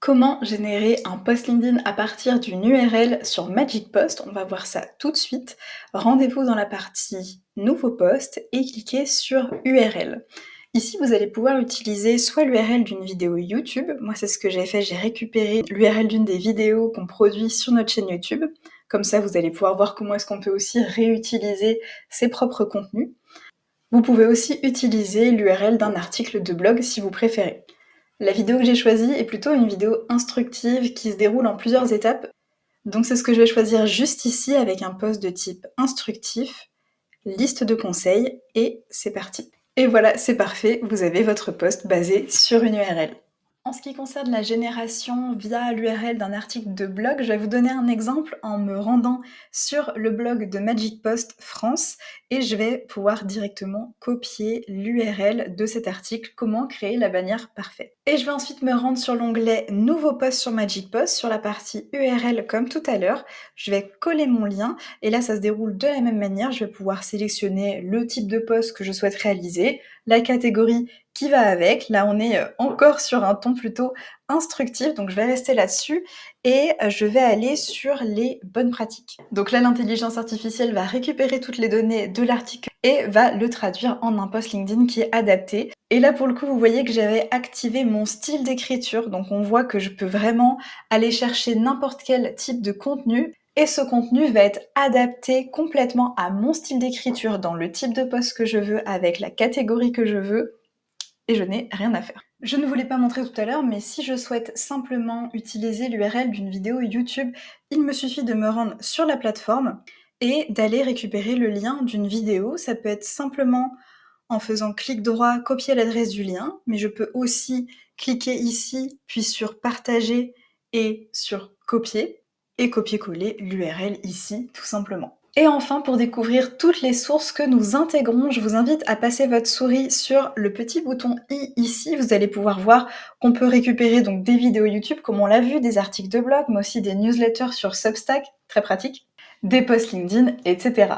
Comment générer un post LinkedIn à partir d'une URL sur Magic Post? On va voir ça tout de suite. Rendez-vous dans la partie Nouveau post et cliquez sur URL. Ici, vous allez pouvoir utiliser soit l'URL d'une vidéo YouTube. Moi, c'est ce que j'ai fait. J'ai récupéré l'URL d'une des vidéos qu'on produit sur notre chaîne YouTube. Comme ça, vous allez pouvoir voir comment est-ce qu'on peut aussi réutiliser ses propres contenus. Vous pouvez aussi utiliser l'URL d'un article de blog si vous préférez. La vidéo que j'ai choisie est plutôt une vidéo instructive qui se déroule en plusieurs étapes. Donc c'est ce que je vais choisir juste ici avec un post de type instructif, liste de conseils et c'est parti. Et voilà, c'est parfait, vous avez votre post basé sur une URL. En ce qui concerne la génération via l'URL d'un article de blog, je vais vous donner un exemple en me rendant sur le blog de Magic Post France et je vais pouvoir directement copier l'URL de cet article, comment créer la bannière parfaite. Et je vais ensuite me rendre sur l'onglet Nouveau post sur Magic Post, sur la partie URL comme tout à l'heure. Je vais coller mon lien et là ça se déroule de la même manière. Je vais pouvoir sélectionner le type de post que je souhaite réaliser, la catégorie qui va avec. Là, on est encore sur un ton plutôt instructif, donc je vais rester là-dessus et je vais aller sur les bonnes pratiques. Donc là, l'intelligence artificielle va récupérer toutes les données de l'article et va le traduire en un post LinkedIn qui est adapté. Et là, pour le coup, vous voyez que j'avais activé mon style d'écriture, donc on voit que je peux vraiment aller chercher n'importe quel type de contenu et ce contenu va être adapté complètement à mon style d'écriture dans le type de post que je veux, avec la catégorie que je veux, et je n'ai rien à faire. Je ne vous l'ai pas montré tout à l'heure, mais si je souhaite simplement utiliser l'URL d'une vidéo YouTube, il me suffit de me rendre sur la plateforme et d'aller récupérer le lien d'une vidéo. Ça peut être simplement en faisant clic droit, copier l'adresse du lien, mais je peux aussi cliquer ici, puis sur partager et sur copier, et copier-coller l'URL ici, tout simplement. Et enfin, pour découvrir toutes les sources que nous intégrons, je vous invite à passer votre souris sur le petit bouton i ici. Vous allez pouvoir voir qu'on peut récupérer donc des vidéos YouTube, comme on l'a vu, des articles de blog, mais aussi des newsletters sur Substack, très pratique, des posts LinkedIn, etc.